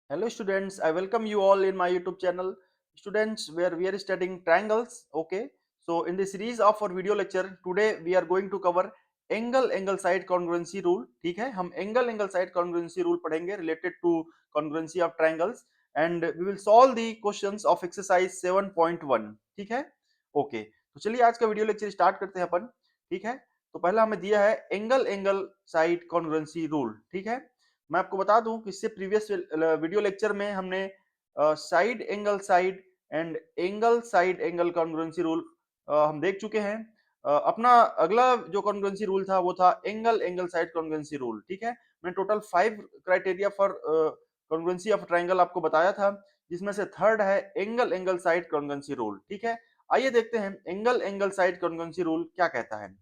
Hello students, I welcome you all in my YouTube channel. Students, where we are studying triangles. Okay, so in this series of our video lecture, today we are going to cover angle side congruency rule. ठीक है, हम angle side congruency rule पढ़ेंगे related to congruency of triangles and we will solve the questions of exercise 7.1. ठीक है, okay तो चलिए आज का वीडियो लेक्चर स्टार्ट करते हैं अपन. ठीक है, तो पहला हमें दिया है एंगल साइड कॉन्ग्रुएंसी रूल. ठीक है, मैं आपको बता दूं कि इससे प्रीवियस वीडियो लेक्चर में हमने साइड एंगल कॉन्ग्रुएंसी रूल हम देख चुके हैं. अपना अगला जो कॉन्ग्रुएंसी रूल था वो था एंगल साइड कॉन्ग्रुएंसी रूल. ठीक है, मैंने total 5 criteria for congruency of triangle आपको बताया था, जिसमें से थर्ड है एंगल साइड कॉन्ग्रुएंसी रूल. ठीक है, आइए देखते हैं एंगल साइड कॉन्ग्रुएंसी रूल क्या कहता है.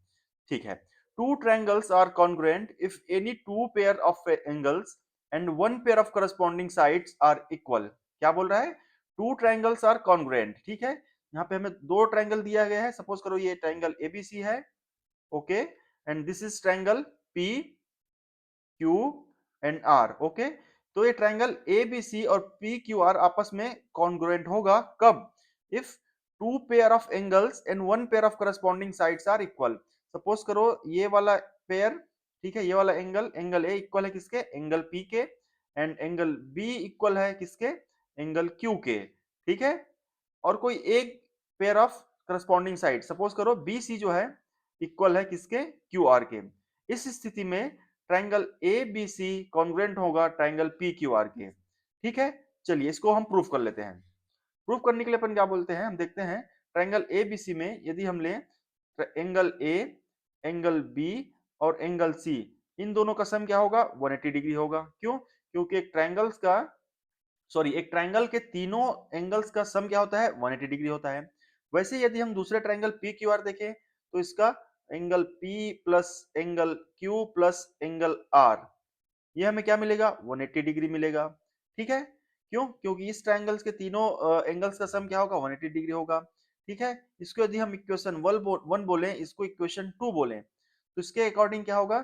ठीक है, two triangles are congruent if any two pair of angles and one pair of corresponding sides are equal. क्या बोल रहा है? Two triangles are congruent. ठीक है, यहाँ पे हमें दो ट्रायंगल दिया गया है. सपोज करो ये ट्रायंगल एबीसी है. Okay, and this is triangle P Q and R. Okay, तो ये ट्रायंगल एबीसी और पी क्यू आर आपस में कॉन्ग्रुएंट होगा कब? If two pair of angles and one pair of corresponding sides are equal. Suppose करो ये वाला पेयर, ठीक है, ये वाला एंगल ए इक्वल है किसके? एंगल पी के. एंड एंगल बी इक्वल है किसके? एंगल क्यू के. ठीक है, और कोई एक pair of corresponding side, suppose करो बी सी जो है इक्वल है किसके? क्यू आर के. इस स्थिति में triangle A B C congruent होगा ट्रायंगल पी क्यू आर के. ठीक है, चलिए इसको हम प्रूफ कर लेते हैं. प्रूफ करने के लिए अपन क्या बोलते हैं, हम देखते हैं ट्रायंगल ए बी सी में यदि हम लें एंगल ए, एंगल बी और एंगल सी, इन दोनों का सम क्या होगा? 180 डिग्री होगा. क्यों? क्योंकि एक ट्रायंगल के तीनों एंगल्स का सम क्या होता है? 180 डिग्री होता है. वैसे यदि हम दूसरे ट्रायंगल पी क्यू आर देखें तो इसका angle P plus angle Q plus angle R, ये हमें क्या मिलेगा? 180 डिग्री मिलेगा. ठीक है, क्यों? क्योंकि इस ट्रायंगल्स के तीनों एंगल्स का सम क्या होगा? 180 डिग्री होगा. ठीक है, इसको यदि हम इक्वेशन 1 बोलें, इसको इक्वेशन 2 बोलें, तो इसके अकॉर्डिंग क्या होगा?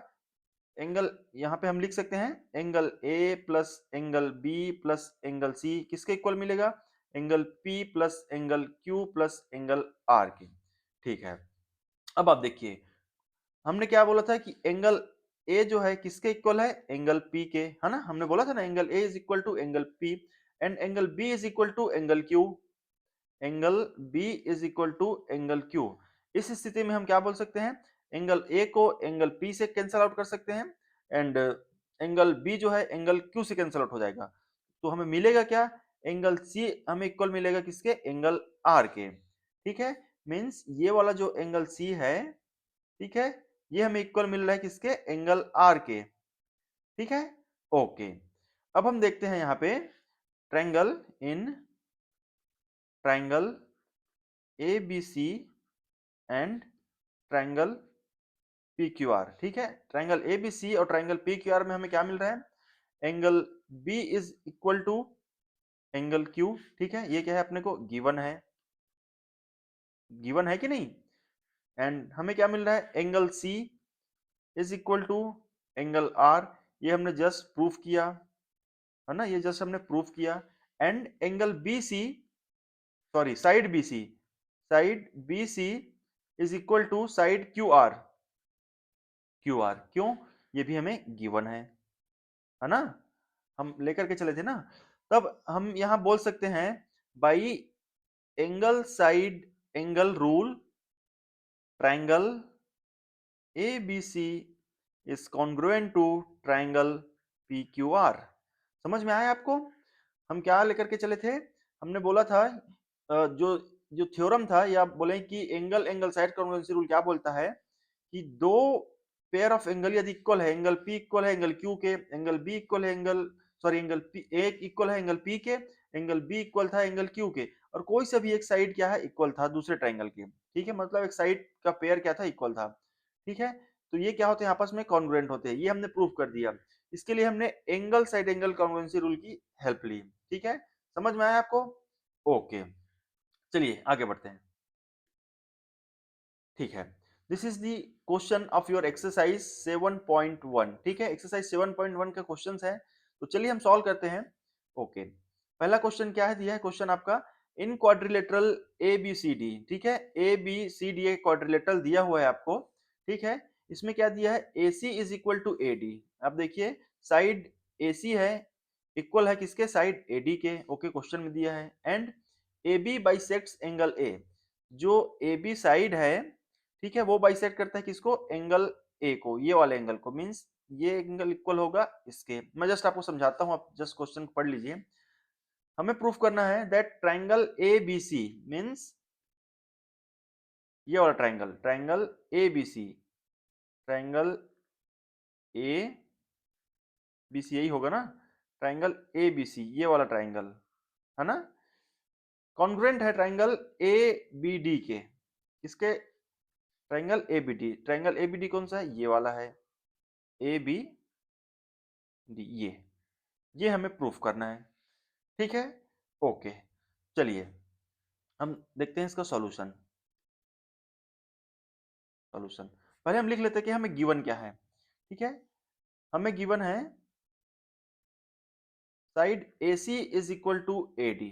एंगल यहाँ पे हम लिख सकते हैं angle A plus angle B plus angle C किसके इक्वल मिलेगा? Angle P plus angle Q plus angle R के. ठीक है, अब आप देखिए हमने क्या बोला था कि एंगल ए जो है किसके इक्वल है? एंगल पी के, है ना. हमने बोला था ना angle A is equal to angle P and angle B is equal to angle Q. Angle B is equal to angle Q. इस स्थिति में हम क्या बोल सकते हैं? एंगल ए को एंगल पी से कैंसल आउट कर सकते हैं एंड एंगल बी जो है एंगल क्यू से कैंसल आउट हो जाएगा. तो हमें मिलेगा क्या? एंगल सी हमें इक्वल मिलेगा किसके? एंगल आर के. ठीक है, मीन्स ये वाला जो एंगल सी है, ठीक है, ये हमें इक्वल मिल रहा है किसके? एंगल आर के. ठीक है, ओके. अब हम देखते हैं यहाँ पे triangle A B C and triangle P Q R. ठीक है, ट्रायंगल ए बी सी और ट्रायंगल पी क्यू आर में हमें क्या मिल रहा है? Angle B is equal to angle Q. ठीक है, ये क्या है? अपने को गिवन है कि नहीं. एंड हमें क्या मिल रहा है? Angle C is equal to angle R. ये हमने जस्ट प्रूफ किया, है ना, ये जस्ट हमने प्रूफ किया. And angle B C, sorry side B C is equal to side Q R. क्यों? ये भी हमें गिवन है ना, हम लेकर के चले थे ना. तब हम यहां बोल सकते हैं by angle side angle rule triangle A B C is congruent to triangle P Q R. समझ में आया आपको? हम क्या लेकर के चले थे? हमने बोला था जो जो थ्योरम था, या बोले कि एंगल साइड कॉन्ग्रुएंसी रूल क्या बोलता है कि दो पेयर ऑफ एंगल यदि इक्वल है, एंगल पी इक्वल है एंगल क्यू के, एंगल बी इक्वल है एंगल पी ए इक्वल है एंगल पी के, एंगल बी इक्वल था एंगल क्यू के, और कोई सा भी एक साइड क्या है? इक्वल था दूसरे ट्रायंगल के. ठीक है, मतलब एक साइड का पेयर क्या था? इक्वल था. ठीक है, तो ये क्या होते हैं? आपस में कॉन्ग्रुएंट होते हैं. ये हमने प्रूफ कर दिया. इसके लिए हमने angle side angle congruency rule की हेल्प ली. ठीक है, समझ में आया आपको? ओके, चलिए आगे बढ़ते हैं. ठीक है, this is the question of your exercise 7.1. ठीक है, एक्सरसाइज 7.1 का क्वेश्चन है, तो चलिए हम सॉल्व करते हैं. ओके, पहला क्वेश्चन क्या है दिया है क्वेश्चन आपका, in quadrilateral A B C D, ठीक है, ए बी सी डी एक क्वाड्रिलेटरल दिया हुआ है आपको, ठीक है, इसमें क्या दिया है, A C is equal to A D. अब देखिए साइड ए सी है, इक्वल है किसके, साइड ए डी के, ओके क्वेश्चन में दिया है, and A B bisects angle A, जो ए बी साइड है, ठीक है, वो बाइसेक्ट करता है किसको, एंगल ए को, ये वाले एंगल को, मीन्स ये एंगल इक्वल होगा इसके। मैं जस्ट आपको समझाता हूं, आप जस्ट क्वेश्चन पढ़ लीजिए। हमें प्रूफ करना है that triangle A B C means ये वाला triangle, triangle A B C, triangle A B C, यही होगा ना, ट्राइंगल ए बी सी, ये वाला ट्राइंगल है ना, कॉन्ग्रुएंट है ट्राइंगल ए बी डी के, किसके, triangle A B D, triangle A B D कौन सा है, ये वाला है, ए बी डी, ये हमें प्रूफ करना है, ठीक है, ओके। चलिए हम देखते हैं इसका सॉल्यूशन। सॉल्यूशन पहले हम लिख लेते हैं कि हमें गिवन क्या है, ठीक है, हमें गिवन है side A C is equal to A D.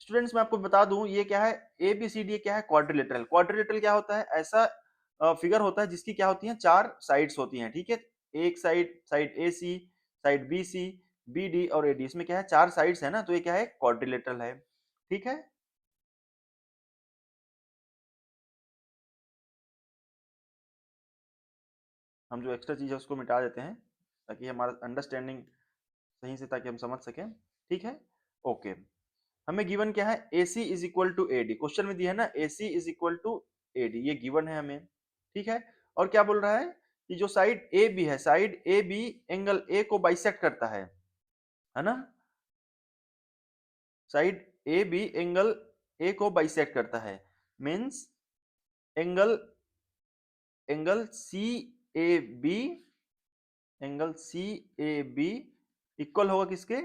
Students मैं आपको बता दूं ये क्या है, ए बी सी डी क्या है, क्वाड्रिलेटरल। क्वाड्रिलेटरल क्या होता है, ऐसा फिगर होता है जिसकी क्या होती है, चार साइड्स होती हैं, ठीक है, एक side, side A C, side B C, B D और ए डी, इसमें क्या है, चार साइड्स है ना, तो ये क्या है, क्वाड्रिलेटरल है, ठीक है। हम जो एक्स्ट्रा चीज है उसको मिटा देते हैं ताकि हमारा अंडरस्टैंडिंग सही से, ताकि हम समझ सकें, ठीक है, ओके। हमें गिवन क्या है, A C is equal to A D, question में दिया है ना, A C is equal to A D, ये गिवन है हमें, ठीक है। और क्या बोल रहा है कि जो साइड ए बी है, side A B angle A को बाइसेक्ट करता है ना, side A B angle A को बाइसेक्ट करता है, means angle, angle C A B, angle C A B equal होगा किसके,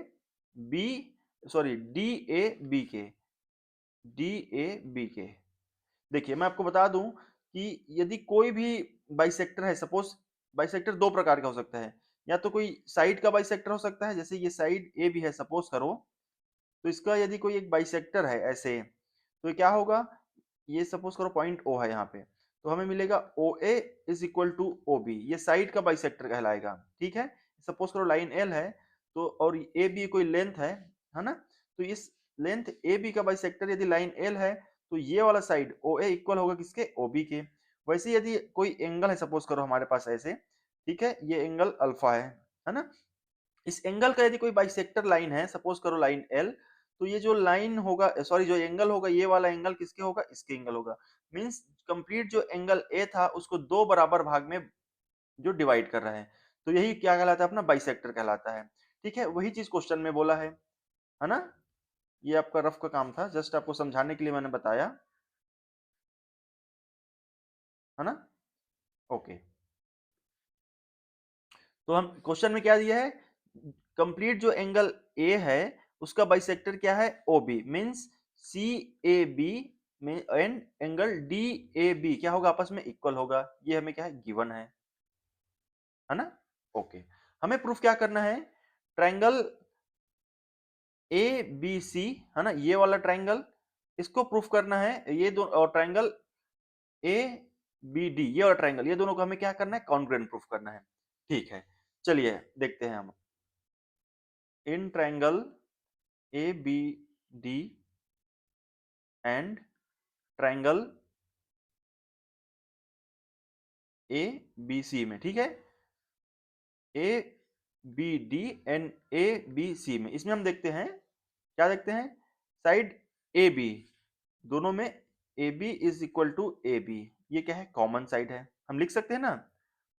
B, sorry D A B के, डी ए बी के। देखिए मैं आपको बता दूं कि यदि कोई भी बाइसेक्टर है, सपोज बाइसेक्टर दो प्रकार का हो सकता है, या तो कोई साइड का बाइसेक्टर हो सकता है, जैसे ये साइड ए भी है सपोज करो, तो इसका यदि कोई एक बाइसेक्टर है ऐसे, तो क्या होगा, ये सपोज करो पॉइंट ओ है यहाँ पे, तो हमें मिलेगा O A is equal to O B, ये साइड का बाइसेक्टर कहलाएगा, ठीक है। सपोज करो लाइन एल है, तो और ए बी कोई लेंथ है ना, तो इस लेंथ ए बी का बाइसेक्टर यदि लाइन एल है, तो ये वाला साइड ओ ए इक्वल होगा किसके, ओ बी के। वैसे यदि कोई एंगल है सपोज करो हमारे पास ऐसे, ठीक है, ये एंगल अल्फा है ना, इस एंगल का यदि कोई बाइसेक्टर लाइन है, सपोज करो लाइन एल, तो ये जो लाइन होगा, सॉरी जो एंगल होगा, ये वाला एंगल किसके होगा, इसके एंगल होगा, मींस कंप्लीट जो एंगल ए था उसको दो बराबर भाग में जो डिवाइड कर रहे हैं, तो यही क्या कहलाता है, अपना बाइसेक्टर कहलाता है, ठीक है। वही चीज क्वेश्चन में बोला है ना, ये आपका रफ का काम था, जस्ट आपको समझाने के लिए मैंने बताया, है ना, ओके। तो हम क्वेश्चन में क्या दिया है, कंप्लीट जो एंगल ए है उसका बाइसेक्टर क्या है, O B, means C A B में and angle D A B क्या होगा, आपस में इक्वल होगा, ये हमें क्या है, गिवन है ना, ओके। हमें प्रूफ क्या करना है, ट्राइंगल ए बी सी, है ना, ये वाला ट्राइंगल, इसको प्रूफ करना है, ये दो, और ट्राइंगल ए बी डी, ये वाला ट्राइंगल, ये दोनों को हमें क्या करना है, कॉन्ग्रुएंट प्रूफ करना है, ठीक है। चलिए देखते हैं हम, इन triangle A B D and triangle A B C में, ठीक है, A B D and A B C में, इसमें हम देखते हैं, क्या देखते हैं, साइड ए बी, दोनों में A B is equal to A B, ये क्या है, कॉमन साइड है, हम लिख सकते हैं ना।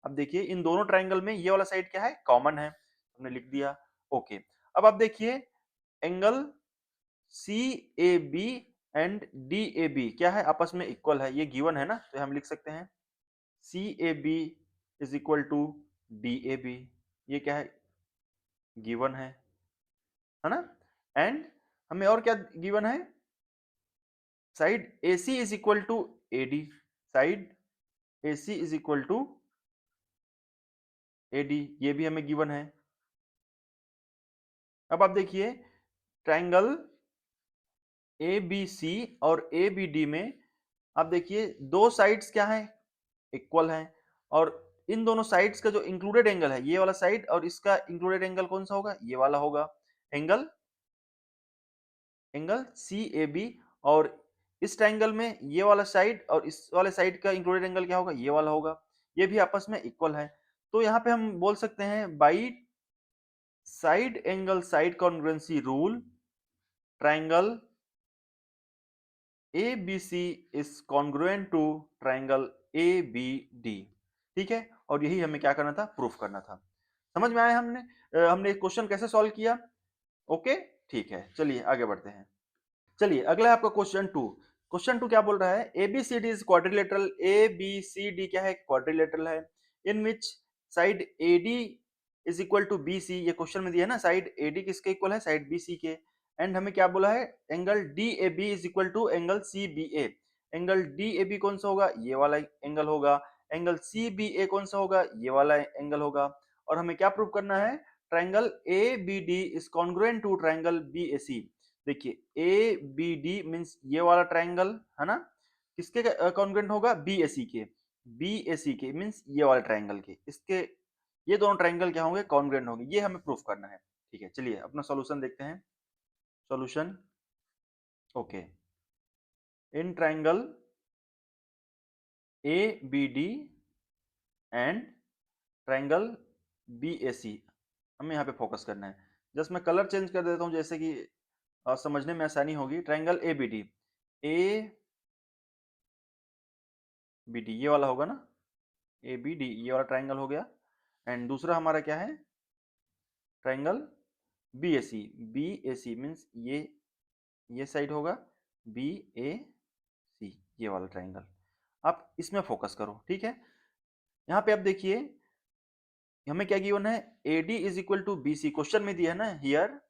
अब देखिए इन दोनों ट्राइंगल में ये वाला साइड क्या है, कॉमन है, हमने लिख दिया, ओके। अब आप देखिए angle C A B and D A B क्या है, आपस में इक्वल है, ये गिवन है ना, तो हम लिख सकते हैं C A B is equal to D A B, ये क्या है, गिवन है ना, एंड हमें और क्या गिवन है, side A C is equal to A D, side A C is equal to A D, ये भी हमें गिवन है। अब आप देखिए ट्रायंगल ए बी सी और ए बी डी में आप देखिए दो साइड्स क्या है, इक्वल है, और इन दोनों साइड्स का जो इंक्लूडेड एंगल है ये वाला साइड, और इसका इंक्लूडेड एंगल कौन सा होगा, ये वाला होगा, angle angle C A B. और इस ट्रायंगल में ये वाला साइड और इस वाले साइड का इंक्लूडेड एंगल क्या होगा, ये वाला होगा, ये भी आपस में इक्वल है। तो यहाँ पे हम बोल सकते हैं by side angle side congruency rule triangle A B C is congruent to triangle A B D. ठीक है, और यही हमें क्या करना था, प्रूफ करना था। समझ में आया हमने क्वेश्चन कैसे सॉल्व किया। ओके, ठीक है, चलिए आगे बढ़ते हैं। चलिए अगला है आपका क्वेश्चन टू। क्वेश्चन टू क्या बोल रहा है, ABCD is quadrilateral, A B C D क्या है, क्वाड्रिलेटरल है, in which side AD is equal to B C. ये क्वेश्चन में दिया है ना, साइड एडी किसके इक्वल है, साइड बी सी के। एंड हमें क्या बोला है, angle D A B is equal to angle C B A. Angle D A B कौन सा होगा, ये वाला एंगल होगा, एंगल सी बी ए कौन सा होगा, ये वाला एंगल होगा। और हमें क्या प्रूव करना है, triangle A B D is congruent to triangle B A C. देखिए ए बी डी मीन्स ये वाला ट्रायंगल है ना, किसके कॉन्ग्रुएंट होगा, बी ए सी के। बी ए सी के मीन्स ये वाले ट्रायंगल के, इसके ये दोनों ट्रायंगल क्या होंगे, कॉन्ग्रुएंट होंगे, ये हमें प्रूफ करना है। ठीक है, चलिए अपना सॉल्यूशन देखते हैं। Solution, okay, in triangle A B D and triangle B A C, हमें यहाँ पे फोकस करना है। जस्ट मैं कलर चेंज कर देता हूँ जैसे कि समझने में आसानी होगी। Triangle A B D, A B D ये वाला होगा ना, ए बी डी ये वाला ट्रायंगल हो गया। एंड दूसरा हमारा क्या है, triangle B A C. B A C means ये साइड होगा, बी ए सी ये वाला ट्रायंगल। आप इसमें फोकस करो, ठीक है। यहाँ पे आप देखिए हमें क्या गिवन है, A D is equal to B C, question में दिया है ना, here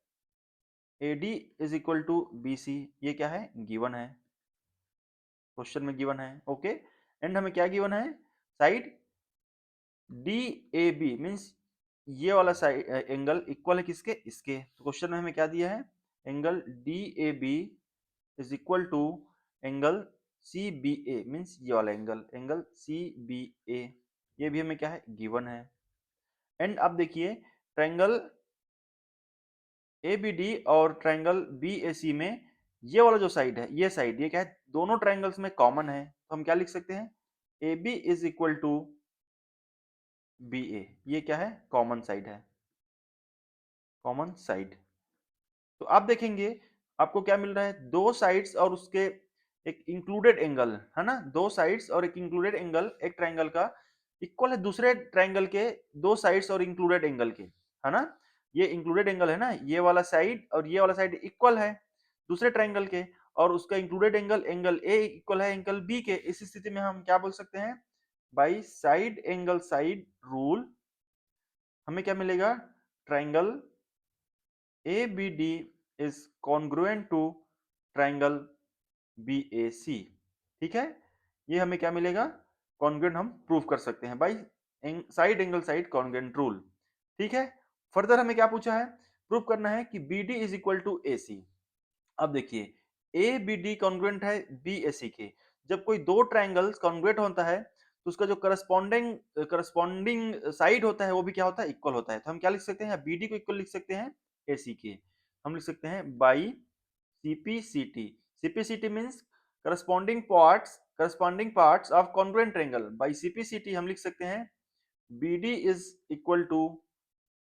A D is equal to B C, ये क्या है, गिवन है, क्वेश्चन में गिवन है। ओके, एंड हमें क्या गिवन है, side D A B means ये वाला साइड एंगल इक्वल है किसके, इसके। तो क्वेश्चन में हमें क्या दिया है, angle D A B is equal to angle C B A means ये वाला angle, angle C B A, ये भी हमें क्या है, गिवन है। एंड अब देखिए ट्रायंगल ए बी डी और ट्रायंगल बी ए सी में ये वाला जो साइड है, ये साइड ये क्या है, दोनों ट्रायंगल्स में कॉमन है। तो हम क्या लिख सकते हैं, A B is equal to B A, ये क्या है, कॉमन साइड है, कॉमन साइड। तो आप देखेंगे आपको क्या मिल रहा है, दो साइड्स और उसके एक इंक्लूडेड एंगल है ना, दो साइड्स और एक इंक्लूडेड एंगल एक ट्रायंगल का इक्वल है दूसरे ट्रायंगल के दो साइड्स और इंक्लूडेड एंगल के, है ना। ये इंक्लूडेड एंगल है ना, ये वाला साइड और ये वाला साइड इक्वल है दूसरे ट्रायंगल के, और उसका included angle angle A equal है एंगल बी के। इस स्थिति में हम क्या बोल सकते हैं, by side angle side rule हमें क्या मिलेगा, triangle A B D is congruent to triangle B A C. ठीक है, ये हमें क्या मिलेगा, कॉन्ग्रुएंट हम प्रूव कर सकते हैं by side angle side congruent rule. ठीक है, फर्दर हमें क्या पूछा है, प्रूव करना है कि B D is equal to A C. अब देखिए ए बी डी कॉन्ग्रुएंट है बी ए सी के। जब कोई दो ट्रायंगल्स कॉन्ग्रुएंट होता है तो उसका जो करस्पॉन्डिंग साइड होता है वो भी क्या होता है, इक्वल होता है। तो हम क्या लिख सकते हैं, बी डी को इक्वल लिख सकते हैं ए सी के। हम लिख सकते हैं by CPCT। CPCT means corresponding parts of congruent triangle. By CPCT हम लिख सकते हैं BD is equal to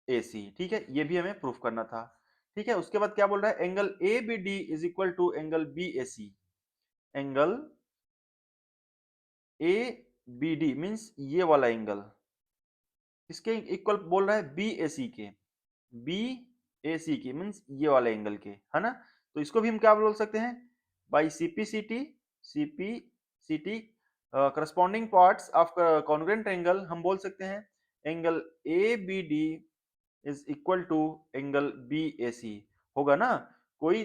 AC। ठीक है, ये भी हमें प्रूफ करना था। ठीक है, उसके बाद क्या बोल रहा है, angle ABD is equal to angle BAC। Angle ABD means ये वाला एंगल किसके इक्वल बोल रहा है, BAC के। BAC के मीन्स ये वाले एंगल के, है ना। तो इसको भी हम क्या बोल सकते हैं, by CPCT corresponding parts of congruent angle हम बोल सकते हैं angle ABD is equal to angle BAC। होगा ना, कोई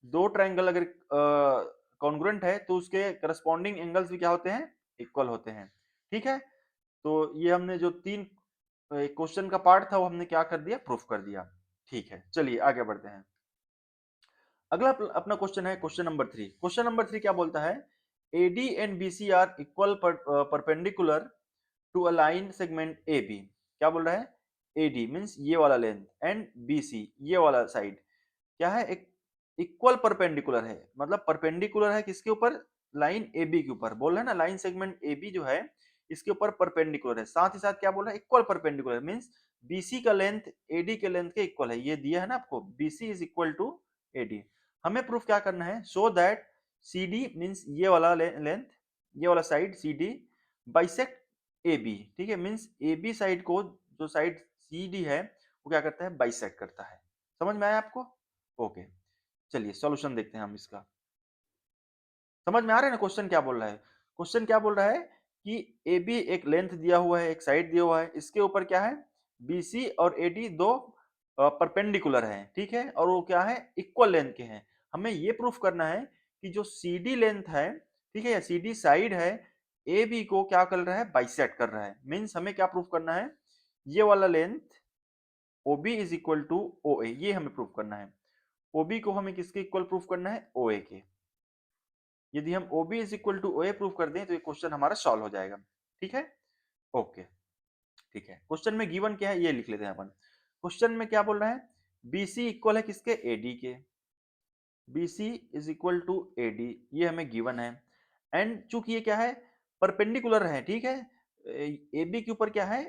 दो ट्रायंगल अगर कॉन्ग्रुएंट है तो उसके करस्पॉन्डिंग एंगल्स भी क्या होते हैं, इक्वल होते हैं। ठीक है, तो ये हमने जो तीन क्वेश्चन का पार्ट था वो हमने क्या कर दिया, प्रूफ कर दिया। ठीक है, चलिए आगे बढ़ते हैं। अगला अपना क्वेश्चन है क्वेश्चन नंबर 3। क्वेश्चन नंबर 3 क्या बोलता है, AD and BC are equal perpendicular to a line segment AB। क्या बोल रहा है, AD मींस ये वाला लेंथ एंड BC ये वाला साइड क्या है, एक इक्वल परपेंडिकुलर है, मतलब परपेंडिकुलर है किसके ऊपर, लाइन AB के ऊपर। बोल रहे हैं ना लाइन सेगमेंट AB जो है इसके ऊपर परपेंडिकुलर है, साथ ही साथ क्या बोल रहा है, इक्वल परपेंडिकुलर मींस BC का लेंथ AD के लेंथ के इक्वल है। ये दिया है ना आपको, BC is equal to AD। हमें प्रूफ क्या करना है, सो दैट CD मींस ये वाला लेंथ, ये वाला साइड CD बाइसेक्ट AB। ठीक है, मींस AB साइड को, जो साइड CD है वो क्या करता है, बाइसेक्ट करता है। समझ में आया आपको? ओके, चलिए सॉल्यूशन देखते हैं हम इसका। समझ में आ रहा है ना क्वेश्चन क्या बोल रहा है? क्वेश्चन क्या बोल रहा है कि ए बी एक लेंथ दिया हुआ है, एक साइड दिया हुआ है, इसके ऊपर क्या है, बी सी और ए डी दो परपेंडिकुलर है, ठीक है, और वो क्या है, इक्वल लेंथ के हैं। हमें ये प्रूफ करना है कि जो सी डी लेंथ है, ठीक है, या सी डी साइड है, ए बी को क्या कर रहा है, बाइसेक्ट कर रहा है। मीन्स हमें क्या प्रूफ करना है, ये वाला length O B is equal to O A, ये हमें प्रूफ करना है। ओ बी को हमें किसके इक्वल प्रूफ करना है, ओ ए के। यदि हम OB is equal to OA prove कर दें तो ये क्वेश्चन हमारा सॉल्व हो जाएगा। ठीक है, ओके, ठीक है। क्वेश्चन में गिवन क्या है ये लिख लेते हैं अपन। क्वेश्चन में क्या बोल रहा है, BC इक्वल है किसके, AD के। BC is equal to AD, ये हमें गिवन है। एंड चूंकि ये क्या है, परपेंडिकुलर है, ठीक है, AB के ऊपर क्या है,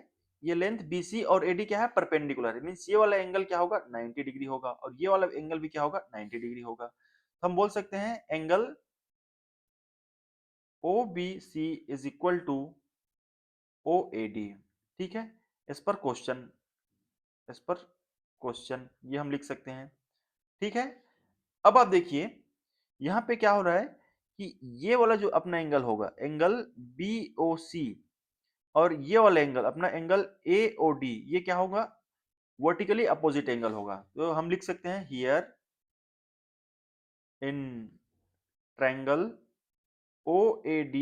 ये लेंथ BC और AD क्या है, परपेंडिकुलर है। मींस ये वाला एंगल क्या होगा, 90 डिग्री होगा, और ये वाला एंगल भी क्या होगा, 90 डिग्री होगा। तो हम बोल सकते हैं angle OBC is equal to OAD। ठीक है, इस पर क्वेश्चन, इस पर क्वेश्चन ये हम लिख सकते हैं। ठीक है, अब आप देखिए यहां पे क्या हो रहा है कि ये वाला जो अपना एंगल होगा, एंगल BOC, और ये वाला एंगल अपना एंगल AOD, ये क्या होगा, वर्टिकली अपोजिट एंगल होगा। तो हम लिख सकते हैं here in triangle OAD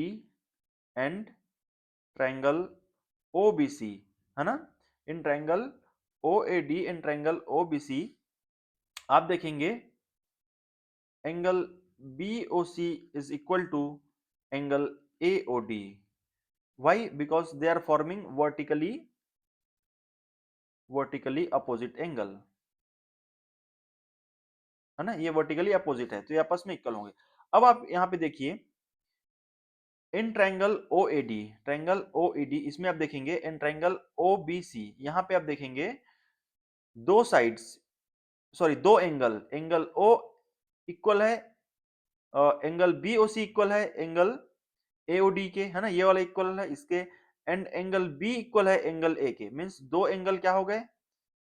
and triangle OBC, है ना, in triangle OAD and triangle OBC आप देखेंगे angle BOC is equal to angle AOD। Why, because they are forming vertically opposite angle, है ना, ये वर्टिकली अपोजिट है तो ये आपस में इक्वल होंगे। अब आप यहां पे देखिए इन ट्रायंगल OAD, ट्रायंगल OED इसमें आप देखेंगे इन ट्रायंगल OBC, यहां पे आप देखेंगे दो साइड्स, सॉरी दो एंगल, एंगल O इक्वल है, एंगल BOC इक्वल है एंगल AOD के, है ना, ये वाला इक्वल है इसके, एंड एंगल B इक्वल है एंगल A के। मींस दो एंगल क्या हो गए,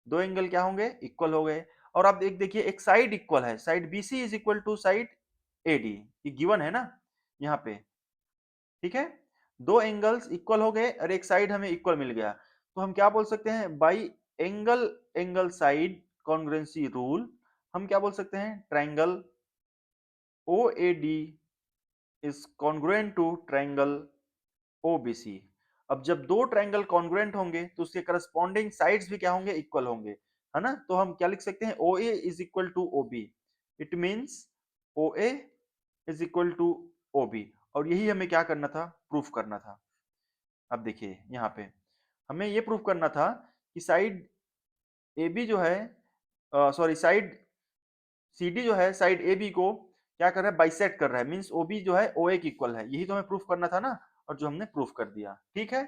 दो एंगल क्या होंगे, इक्वल हो गए। और आप एक देखिए एक साइड इक्वल है, side BC is equal to side AD, ये गिवन है ना यहाँ पे। ठीक है, दो एंगल्स इक्वल हो गए और एक साइड हमें इक्वल मिल गया, तो हम क्या बोल सकते हैं, by angle angle side congruency rule हम क्या बोल सकते हैं, triangle OAD is congruent to triangle OBC। अब जब दो ट्रायंगल कॉन्ग्रुएंट होंगे तो उसके करस्पॉन्डिंग साइड्स भी क्या होंगे, इक्वल होंगे, है ना। तो हम क्या लिख सकते हैं, OA is equal to OB। It means OA is equal to OB, और यही हमें क्या करना था, प्रूफ करना था। अब देखिए यहाँ पे हमें ये प्रूफ करना था कि साइड AB जो है, सॉरी साइड CD जो है साइड AB को क्या कर रहा है, बाइसेक्ट कर रहा है। मींस OB जो है OA की इक्वल है, यही तो हमें प्रूफ करना था ना, और जो हमने प्रूफ कर दिया। ठीक है,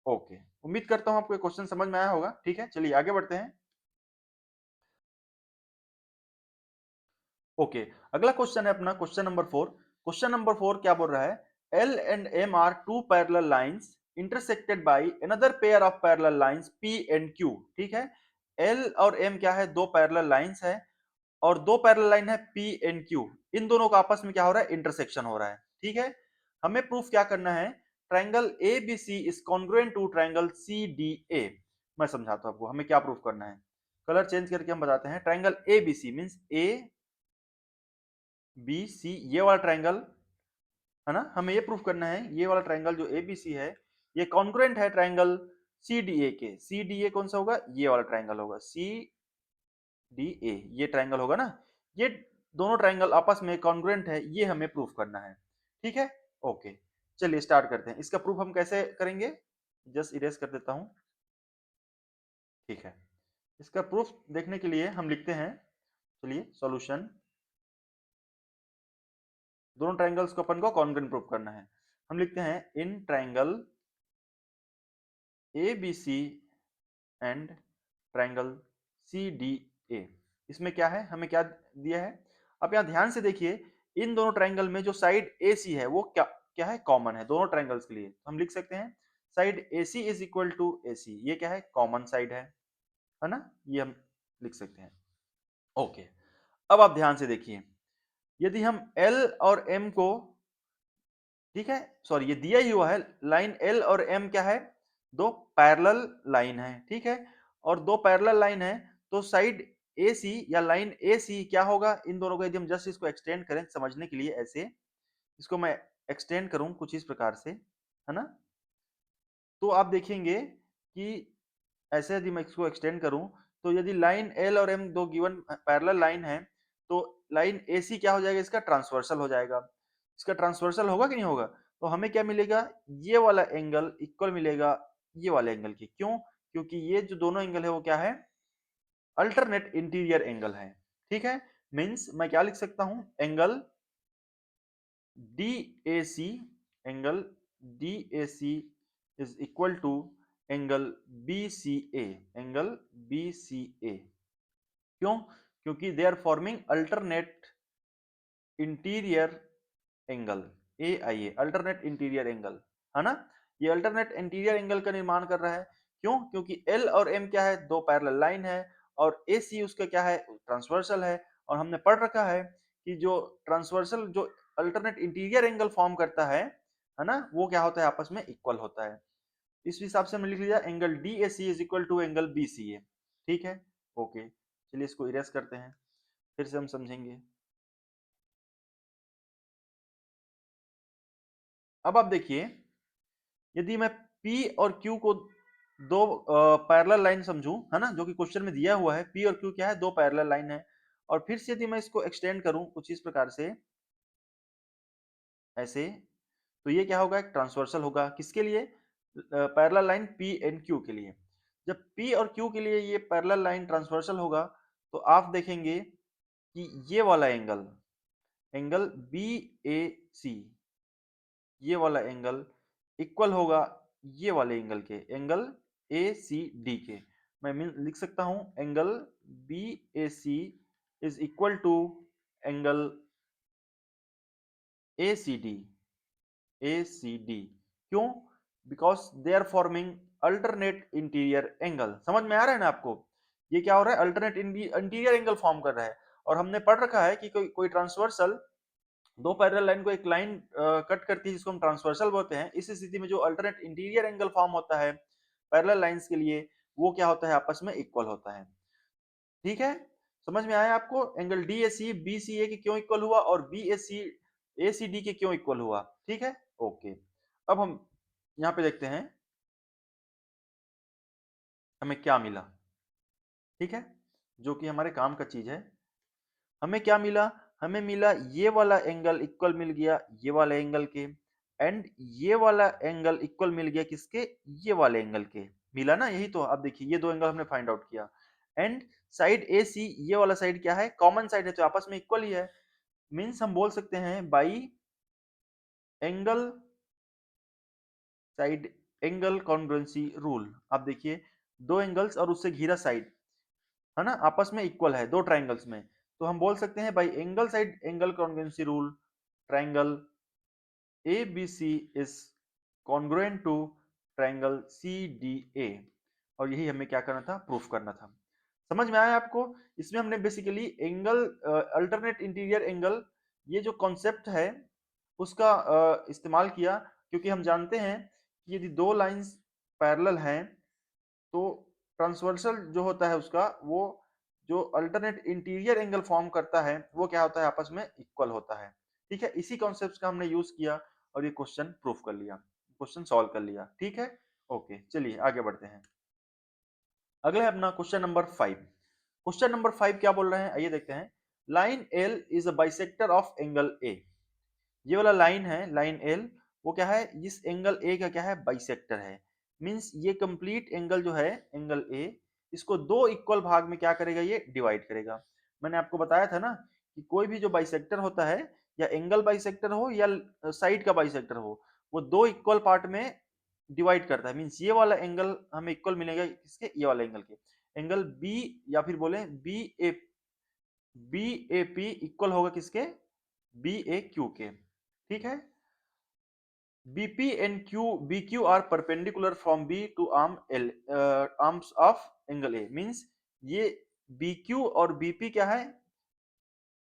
ओके, उम्मीद करता हूं आपको ये क्वेश्चन समझ में आया होगा। ठीक है, चलिए आगे बढ़ते हैं। ओके, अगला क्वेश्चन है अपना क्वेश्चन नंबर 4। क्वेश्चन नंबर 4 क्या बोल रहा है, L and M are two parallel lines intersected by another pair of parallel lines P and Q। ठीक है, L और M क्या है, दो पैरेलल लाइंस है, और दो पैरेलल लाइन है P and Q, इन दोनों का आपस में क्या हो रहा है, इंटरसेक्शन हो रहा है। ठीक है, हमें प्रूफ क्या करना है, triangle ABC is congruent to triangle CDA। मैं समझाता हूं आपको हमें क्या प्रूफ करना है, कलर चेंज करके हम बताते हैं। ट्रायंगल ABC मींस ABC, ये वाला ट्रायंगल, है ना, हमें ये प्रूफ करना है ये वाला ट्रायंगल जो ABC है ये कॉन्ग्रुएंट है ट्रायंगल CDA के। CDA कौन सा होगा, ये वाला ट्रायंगल होगा, CDA ये ट्रायंगल होगा ना। ये दोनों ट्राइंगल आपस में कॉन्ग्रुएंट है, ये हमें प्रूफ करना है। ठीक है, ओके, चलिए स्टार्ट करते हैं। इसका प्रूफ हम कैसे करेंगे, जस्ट इरेज कर देता हूं। ठीक है, इसका प्रूफ देखने के लिए हम लिखते हैं, चलिए सॉल्यूशन, दोनों ट्राइंगल्स को अपन को कॉन्ग्रुएंट प्रूफ करना है। हम लिखते हैं in triangle ABC and triangle CDA। इसमें क्या है, हमें क्या दिया है, अब यहां ध्यान से देखिए, इन दोनों ट्राइंगल में जो साइड AC है वो क्या क्या है, कॉमन है दोनों ट्राइंगल्स के लिए। हम लिख सकते हैं side AC is equal to AC, ये क्या है, कॉमन साइड है ना, ये हम लिख सकते हैं। ओके, अब आप ध्यान से देखिए, यदि हम L और M को, ठीक है, सॉरी ये दिया ही हुआ है, लाइन L और M क्या है, दो पैरेलल लाइन है, ठीक है, और दो पैरेलल लाइन है, तो साइड AC या लाइन AC क्या होगा, इन दोनों को यदि हम जस्ट इसको एक्सटेंड करें समझने के लिए, ऐसे इसको मैं एक्सटेंड करूं कुछ इस प्रकार से, है ना, तो आप देखेंगे कि ऐसे यदि मैं इसको एक्सटेंड करूं, तो यदि लाइन L और M दो गिवन पैरेलल लाइन है, तो लाइन AC क्या हो जाएगा, इसका ट्रांसवर्सल हो जाएगा। इसका ट्रांसवर्सल होगा कि नहीं होगा, तो हमें क्या मिलेगा, ये वाला एंगल इक्वल मिलेगा ये वाले एंगल की। क्यों, क्योंकि ये जो दोनों एंगल है वो क्या है, अल्टरनेट इंटीरियर एंगल है। ठीक है, मींस मैं क्या लिख सकता हूं, angle DAC, angle DAC is equal to angle BCA, angle BCA। क्यों, क्योंकि they are forming alternate interior angle, AIA, alternate interior angle, है ना, ये अल्टरनेट इंटीरियर एंगल का निर्माण कर रहा है। क्यों, क्योंकि L और M क्या है, दो पैरेलल लाइन है, और AC उसका क्या है, ट्रांसवर्सल है। और हमने पढ़ रखा है कि जो ट्रांसवर्सल जो अल्टरनेट इंटीरियर एंगल फॉर्म करता है ना, वो क्या होता है, आपस में इक्वल होता है। इस हिसाब से हमने लिख लिया angle DAC is equal to angle BCA। ठीक है, ओके, चलिए इसको इरेज करते हैं, फिर से हम समझेंगे। अब आप देखिए, यदि मैं P और Q को दो पैरेलल लाइन समझूं, है ना, जो कि क्वेश्चन में दिया हुआ है, P और Q क्या है, दो पैरेलल लाइन है, और फिर से यदि मैं इसको एक्सटेंड करूं कुछ इस प्रकार से, ऐसे, तो ये क्या होगा, एक ट्रांसवर्सल होगा, किसके लिए, parallel line P and Q के लिए। जब P और Q के लिए ये पैरेलल लाइन ट्रांसवर्सल होगा, तो आप देखेंगे कि ये वाला एंगल, एंगल BAC, ये वाला एंगल इक्वल होगा ये वाले एंगल के, एंगल ACD के। मैं लिख सकता हूं angle BAC is equal to angle ACD, ACD। क्यों, because they are forming alternate interior angle. समझ में आ रहा है ना आपको, ये क्या हो रहा है, अल्टरनेट इंटीरियर एंगल फॉर्म कर रहा है। और हमने पढ़ रखा है कि कोई ट्रांसवर्सल दो पैरेलल लाइन को एक लाइन कट करती है, जिसको हम ट्रांसवर्सल बोलते हैं। इस स्थिति में जो अल्टरनेट इंटीरियर एंगल फॉर्म होता है पैरेलल लाइंस के लिए, वो क्या होता है, आपस में इक्वल होता है। ठीक है, समझ में आया आपको, एंगल DAC BCA के क्यों इक्वल हुआ और BAC ACD के क्यों इक्वल हुआ। ठीक है, ओके, अब हम यहाँ पे देखते हैं हमें क्या मिला। ठीक है, जो कि हमारे काम का चीज है। हमें क्या मिला, हमें मिला ये वाला एंगल इक्वल मिल गया ये वाले एंगल के, एंड ये वाला एंगल इक्वल मिल गया किसके, ये वाले एंगल के। मिला ना, यही तो, आप देखिए ये दो एंगल हमने फाइंड आउट किया। एंड साइड AC, ये वाला साइड क्या है, कॉमन साइड है, तो आपस में इक्वल ही है। मींस हम बोल सकते हैं by angle side angle congruency rule. आप देखिए, दो एंगल्स और उससे घिरा साइड, है ना, आपस में इक्वल है दो ट्राइंगल्स में, तो हम बोल सकते हैं by angle side angle congruency rule, triangle ABC is congruent to triangle CDA। और यही हमें क्या करना था, प्रूफ करना था। समझ में आया आपको, इसमें हमने basically angle alternate interior angle, ये जो कॉन्सेप्ट है उसका इस्तेमाल किया, क्योंकि हम जानते हैं कि यदि दो लाइंस पैरेलल हैं, तो ट्रांसवर्सल जो होता है उसका, वो जो अल्टरनेट इंटीरियर एंगल फॉर्म करता है वो क्या होता है, आपस में इक्वल होता है। ठीक है, इसी कॉन्सेप्ट का हमने यूज किया और ये क्वेश्चन प्रूफ कर लिया, क्वेश्चन सॉल्व कर लिया। ठीक है, ओके, चलिए आगे बढ़ते हैं। अगला है अपना क्वेश्चन नंबर 5। क्वेश्चन नंबर 5 क्या बोल रहे हैं, आइए देखते हैं। Line L is a bisector of angle A. ये वाला लाइन है, लाइन एल, वो क्या है, इस एंगल ए का क्या है, बाइसेक्टर है। मींस ये कंप्लीट एंगल जो है, एंगल ए, इसको दो इक्वल भाग में क्या करेगा, ये डिवाइड करेगा। मैंने आपको बताया था ना कि कोई भी जो बाइसेक्टर होता है, या एंगल बाइसेक्टर हो या साइड का बाइसेक्टर हो, वो दो इक्वल पार्ट में डिवाइड करता है। मींस ये वाला एंगल हमें इक्वल मिलेगा किसके, ये वाला एंगल के। एंगल बी, या फिर बोले बी ए पी इक्वल होगा किसके, बी ए क्यू के। ठीक है। BP and Q, BQ are perpendicular from B to arms of angle A। Means ये BQ और BP क्या है,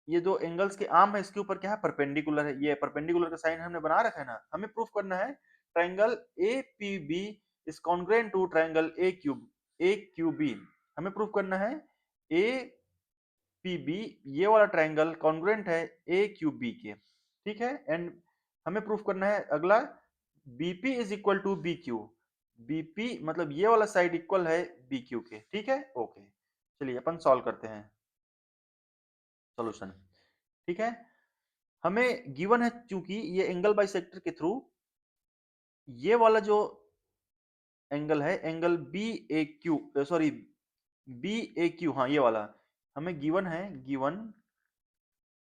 ये दो एंगल्स के आर्म है, इसके ऊपर क्या है, परपेंडिकुलर है। ये परपेंडिकुलर का साइन हमने बना रखा है ना। हमें प्रूफ करना है triangle APB is congruent to triangle AQB। हमें प्रूफ करना है APB, ये वाला ट्राइंगल कॉन्ग्रुएंट है AQB के। ठीक है। एंड हमें प्रूफ करना है अगला, BP is equal to BQ। BP मतलब ये वाला साइड इक्वल है BQ के। ठीक है, ओके। चलिए अपन सॉल्व करते हैं सॉल्यूशन। ठीक है। हमें गिवन है, चूंकि ये एंगल बाइसेक्टर के थ्रू ये वाला जो एंगल है, एंगल बी ए क्यू, सॉरी बी ए क्यू, हाँ ये वाला हमें गिवन है। गिवन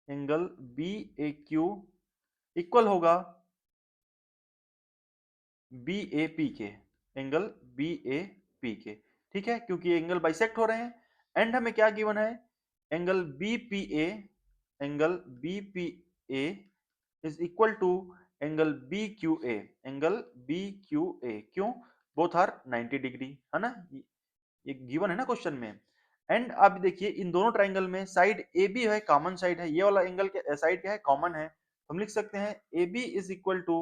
एंगल बी ए क्यू इक्वल होगा बी ए पी के, एंगल बी ए पी के। ठीक है, क्योंकि एंगल बाइसेक्ट हो रहे हैं। एंड हमें क्या गिवन है, angle B P A, angle B P A is equal to angle B Q A, angle B Q A. क्यों, बोथ आर 90 डिग्री, है ना, ये गिवन है ना क्वेश्चन में। एंड अब देखिए इन दोनों ट्राइंगल में साइड ए बी है, कॉमन साइड है, ये वाला एंगल के साइड क्या है, कॉमन है। हम लिख सकते हैं A B is equal to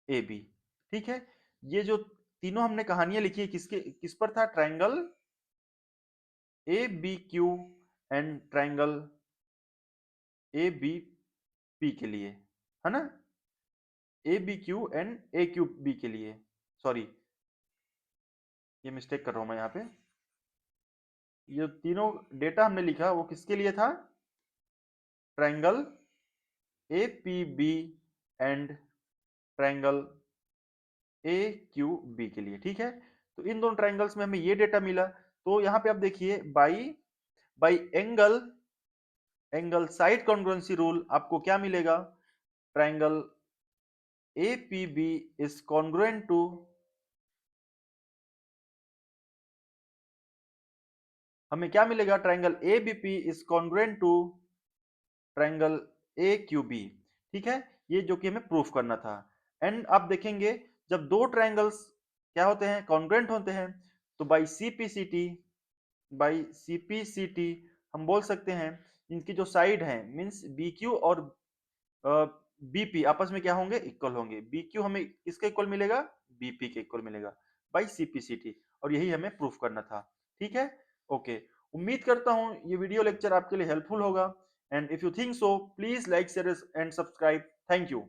A B. ठीक है। ये जो तीनों हमने कहानियां लिखी है किसके, किस पर था, triangle A B Q and triangle A B P के लिए, है ना, A B Q and A Q B के लिए। सॉरी, ये मिस्टेक कर रहा हूं मैं यहाँ पे। ये तीनों डेटा हमने लिखा वो किसके लिए था, triangle A P B and triangle A Q B के लिए। ठीक है। तो इन दोनों ट्राइंगल्स में हमें ये डेटा मिला। तो यहाँ पे आप देखिए by by angle side congruency rule आपको क्या मिलेगा, triangle A P B is congruent to, हमें क्या मिलेगा, triangle A B P is congruent to triangle A Q B. ठीक है, ये जो कि हमें प्रूफ करना था। एंड आप देखेंगे जब दो ट्राइंगल्स क्या होते हैं, कॉन्ग्रुएंट होते हैं, तो बाई सीपीसीटी हम बोल सकते हैं इनकी जो साइड है, मींस बी क्यू और बीपी आपस में क्या होंगे, इक्वल होंगे। बीक्यू हमें किसके इक्वल मिलेगा, बीपी के इक्वल मिलेगा बाई सीपीसीटी। और यही हमें प्रूफ करना था। ठीक है, ओके। उम्मीद करता हूं ये वीडियो लेक्चर आपके लिए हेल्पफुल होगा। And if you think so please like share and subscribe. Thank you.